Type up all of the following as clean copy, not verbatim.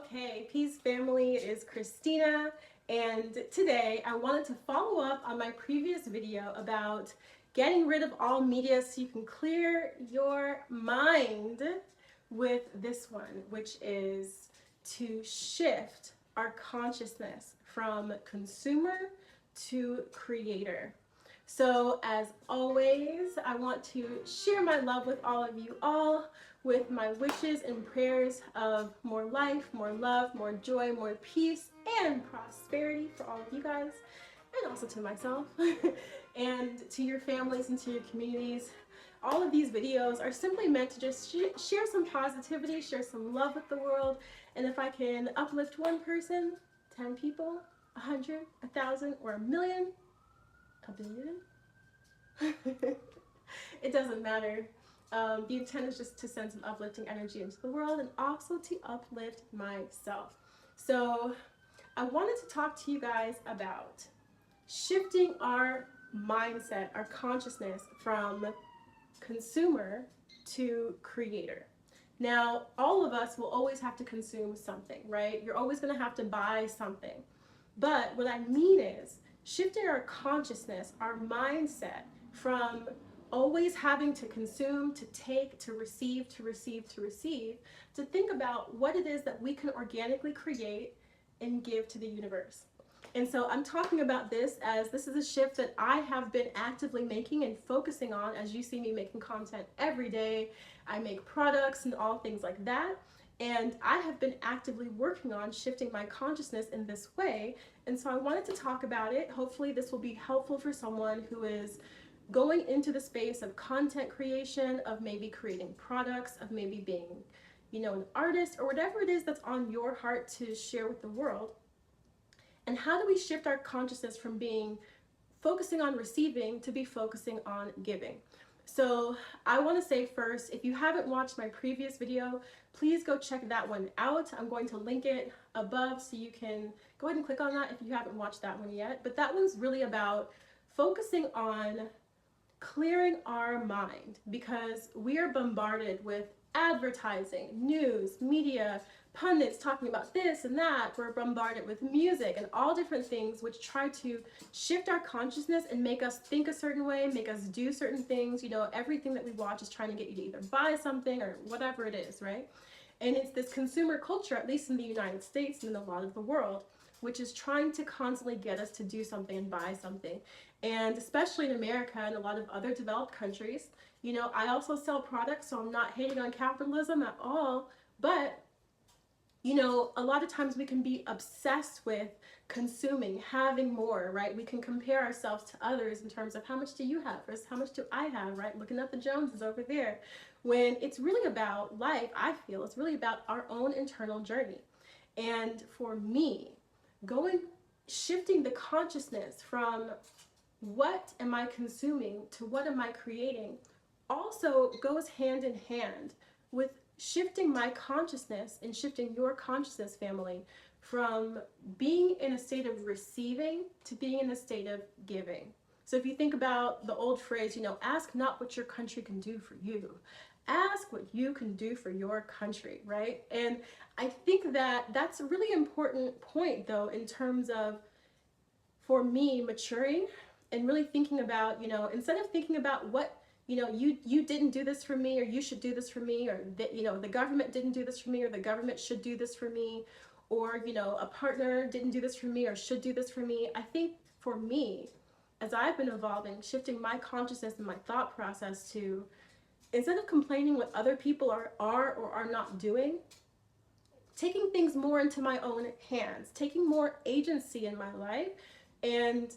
Okay, Peace family, it is Christina, and today I wanted to follow up on my previous video about getting rid of all media so you can clear your mind with this one, which is to shift our consciousness from consumer to creator. So as always, I want to share my love with all of you all, with my wishes and prayers of more life, more love, more joy, more peace, and prosperity for all of you guys, and also to myself, and to your families and to your communities. All of these videos are simply meant to just share some positivity, share some love with the world, and if I can uplift one person, 10 people, 100, 1,000, or a million, a billion? It doesn't matter. The intent is just to send some uplifting energy into the world and also to uplift myself. So I wanted to talk to you guys about shifting our mindset, our consciousness from consumer to creator. Now, all of us will always have to consume something, right? You're always going to have to buy something. But what I mean is shifting our consciousness, our mindset from always having to consume, to take, to receive, to think about what it is that we can organically create and give to the universe. And so I'm talking about this as this is a shift that I have been actively making and focusing on. As you see me making content every day, I make products and all things like that. And I have been actively working on shifting my consciousness in this way. And so I wanted to talk about it. Hopefully this will be helpful for someone who is going into the space of content creation, of maybe creating products, of maybe being, an artist, or whatever it is that's on your heart to share with the world. And how do we shift our consciousness from focusing on receiving to be focusing on giving? So I want to say first, if you haven't watched my previous video, please go check that one out. I'm going to link it above so you can go ahead and click on that if you haven't watched that one yet. But that one's really about focusing on clearing our mind, because we are bombarded with advertising, news, media, pundits talking about this and that. We're bombarded with music and all different things which try to shift our consciousness and make us think a certain way, make us do certain things. Everything that we watch is trying to get you to either buy something or whatever it is, right? And it's this consumer culture, at least in the United States and in a lot of the world, which is trying to constantly get us to do something and buy something. And especially in America and a lot of other developed countries, I also sell products, so I'm not hating on capitalism at all, but a lot of times we can be obsessed with consuming, having more, right? We can compare ourselves to others in terms of how much do you have versus how much do I have, right? Looking at the Joneses over there. When it's really about life, I feel it's really about our own internal journey. And for me, shifting the consciousness from what am I consuming to what am I creating also goes hand in hand with shifting my consciousness and shifting your consciousness, family, from being in a state of receiving to being in a state of giving. So if you think about the old phrase, ask not what your country can do for you, ask what you can do for your country, right? And I think that that's a really important point, though, in terms of, for me, maturing and really thinking about, instead of thinking about what, you didn't do this for me, or you should do this for me, or the government didn't do this for me, or the government should do this for me, or a partner didn't do this for me or should do this for me. I think for me, as I've been evolving, shifting my consciousness and my thought process to, instead of complaining what other people are or are not doing, taking things more into my own hands, taking more agency in my life, and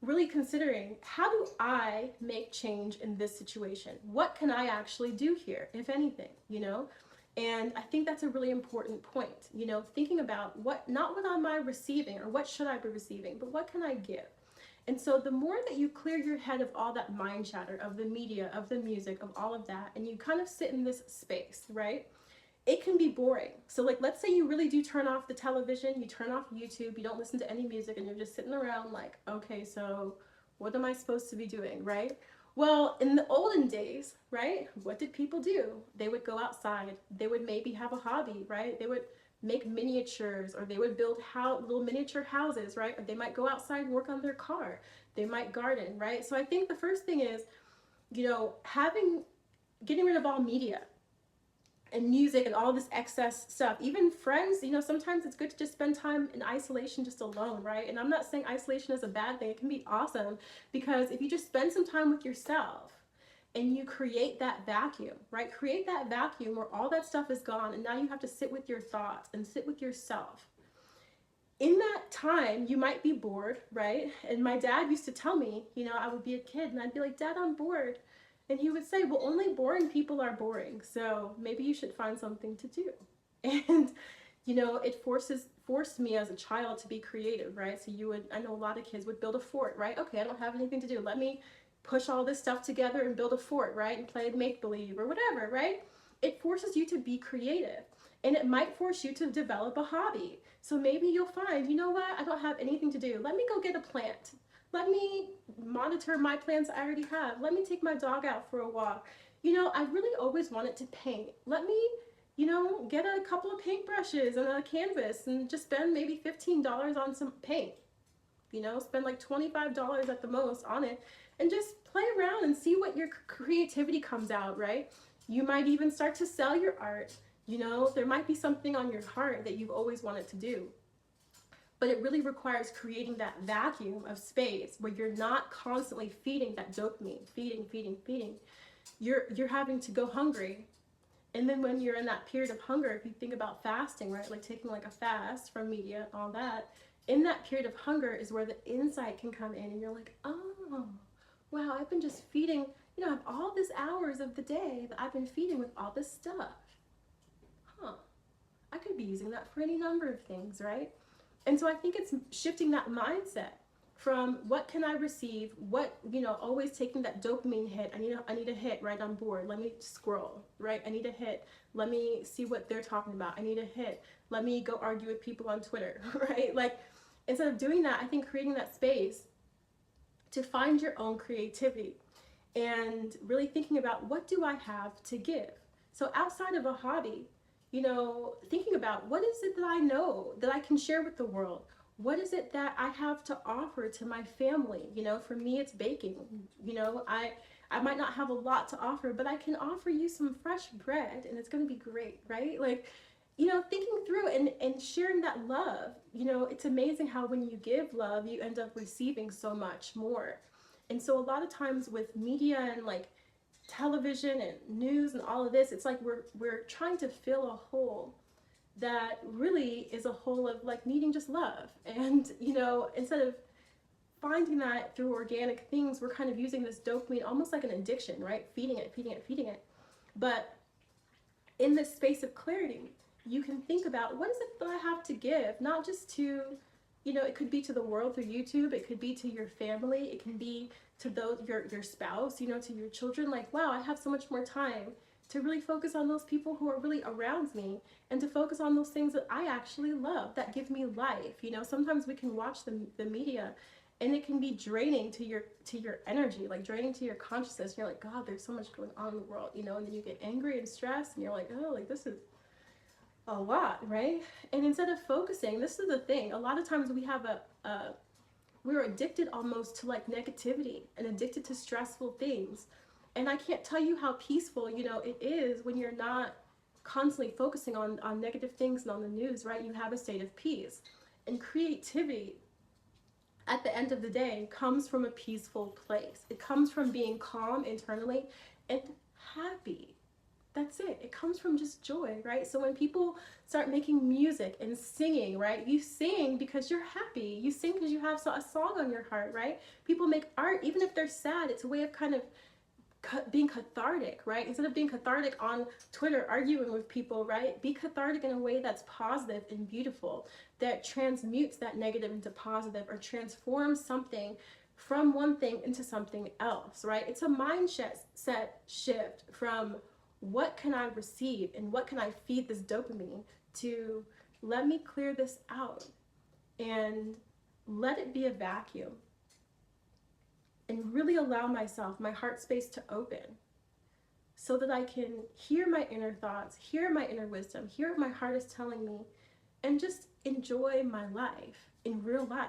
really considering, how do I make change in this situation? What can I actually do here, if anything, And I think that's a really important point, thinking about not what am I receiving or what should I be receiving, but what can I give? And so the more that you clear your head of all that mind chatter, of the media, of the music, of all of that, and you kind of sit in this space, right? It can be boring. So let's say you really do turn off the television, you turn off YouTube, you don't listen to any music, and you're just sitting around like, okay, so what am I supposed to be doing, right? Well, in the olden days, right, what did people do? They would go outside. They would maybe have a hobby, right? They would make miniatures, or they would build little miniature houses, right? Or they might go outside and work on their car. They might garden, right? So I think the first thing is, getting rid of all media and music and all this excess stuff. Even friends, sometimes it's good to just spend time in isolation, just alone, right? And I'm not saying isolation is a bad thing. It can be awesome, because if you just spend some time with yourself and you create that vacuum, right? Create that vacuum where all that stuff is gone, and now you have to sit with your thoughts and sit with yourself. In that time, you might be bored, right? And my dad used to tell me, I would be a kid and I'd be like, Dad, I'm bored. And he would say, well, only boring people are boring, so maybe you should find something to do. And, it forced me as a child to be creative, right? So I know a lot of kids would build a fort, right? Okay, I don't have anything to do. Let me push all this stuff together and build a fort, right? And play make-believe or whatever, right? It forces you to be creative. And it might force you to develop a hobby. So maybe you'll find, you know what? I don't have anything to do. Let me go get a plant. Let me monitor my plants I already have. Let me take my dog out for a walk. I really always wanted to paint. Let me, get a couple of paintbrushes and a canvas and just spend maybe $15 on some paint. Spend like $25 at the most on it and just play around and see what your creativity comes out, right? You might even start to sell your art. There might be something on your heart that you've always wanted to do. But it really requires creating that vacuum of space where you're not constantly feeding that dopamine, feeding. You're having to go hungry. And then when you're in that period of hunger, if you think about fasting, right, like taking like a fast from media, all that, in that period of hunger is where the insight can come in, and you're like, oh, wow, I've been just feeding, I have all these hours of the day that I've been feeding with all this stuff. I could be using that for any number of things, right? And so I think it's shifting that mindset from what can I receive, always taking that dopamine hit. I need a hit, right? I'm bored. Let me scroll, right? I need a hit. Let me see what they're talking about. I need a hit. Let me go argue with people on Twitter, right? Like, instead of doing that, I think creating that space to find your own creativity and really thinking about, what do I have to give? So outside of a hobby, thinking about, what is it that I know that I can share with the world? What is it that I have to offer to my family? For me, it's baking. I might not have a lot to offer, but I can offer you some fresh bread and it's going to be great, right? Like, thinking through and sharing that love. It's amazing how when you give love, you end up receiving so much more. And so a lot of times with media and like television and news and all of this, it's like we're trying to fill a hole that really is a hole of like needing just love. And instead of finding that through organic things, we're kind of using this dopamine almost like an addiction, right? Feeding it. But in this space of clarity, you can think about, what is it that I have to give? Not just to, it could be to the world through YouTube, it could be to your family, it can be to your spouse, to your children. Like, wow, I have so much more time to really focus on those people who are really around me, and to focus on those things that I actually love, that give me life. Sometimes we can watch the media and it can be draining to your energy, like draining to your consciousness. You're like, God, there's so much going on in the world, and then you get angry and stressed and you're like, oh, like this is a lot, right? And instead of focusing, this is the thing, a lot of times we have we're addicted almost to like negativity and addicted to stressful things. And I can't tell you how peaceful, it is when you're not constantly focusing on negative things and on the news, right? You have a state of peace. And creativity, at the end of the day, comes from a peaceful place. It comes from being calm internally and happy. That's it. It comes from just joy, right? So when people start making music and singing, right? You sing because you're happy. You sing because you have a song on your heart, right? People make art, even if they're sad. It's a way of kind of being cathartic, right? Instead of being cathartic on Twitter arguing with people, right? Be cathartic in a way that's positive and beautiful, that transmutes that negative into positive, or transforms something from one thing into something else, right? It's a mindset shift from what can I receive and what can I feed this dopamine to, let me clear this out and let it be a vacuum, and really allow myself, my heart space to open, so that I can hear my inner thoughts, hear my inner wisdom, hear what my heart is telling me, and just enjoy my life in real life.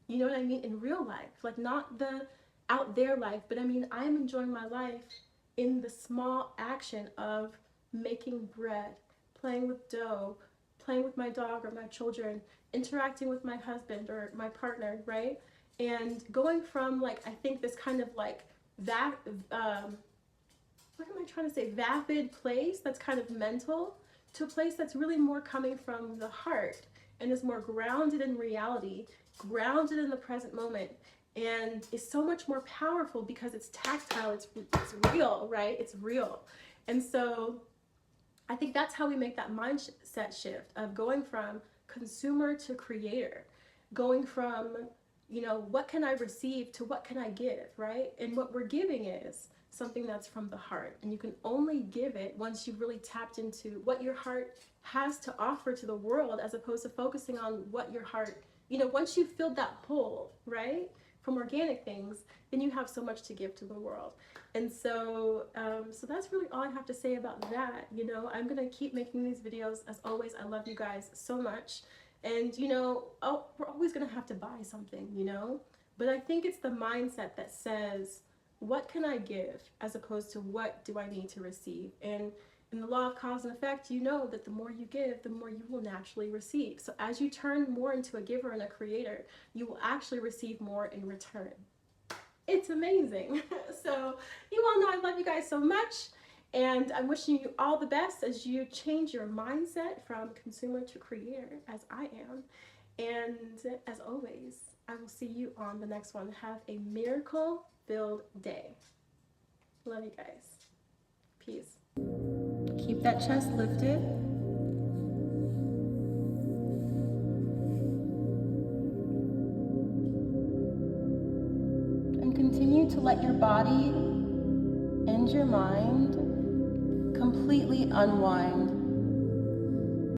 You know what I mean? In real life, like not the out there life, but I mean, I'm enjoying my life in the small action of making bread, playing with dough, playing with my dog or my children, interacting with my husband or my partner, right? And going from like, I think this kind of like that, what am I trying to say, vapid place that's kind of mental to a place that's really more coming from the heart and is more grounded in reality, grounded in the present moment, and is so much more powerful because it's tactile, it's real, right? It's real. And so I think that's how we make that mindset shift of going from consumer to creator, going from, you know, what can I receive to what can I give, right? And what we're giving is something that's from the heart. And you can only give it once you've really tapped into what your heart has to offer to the world, as opposed to focusing on what your heart, you know, once you've filled that hole, right, from organic things, then you have so much to give to the world. And so, so that's really all I have to say about that. You know, I'm gonna keep making these videos. As always, I love you guys so much. And you know, oh, we're always gonna have to buy something, you know? But I think it's the mindset that says, what can I give, as opposed to what do I need to receive? And in the law of cause and effect, you know that the more you give, the more you will naturally receive. So as you turn more into a giver and a creator, you will actually receive more in return. It's amazing. So you all know I love you guys so much, and I'm wishing you all the best as you change your mindset from consumer to creator, as I am. And as always, I will see you on the next one. Have a miracle-filled day. Love you guys. Peace. Keep that chest lifted. And continue to let your body and your mind completely unwind.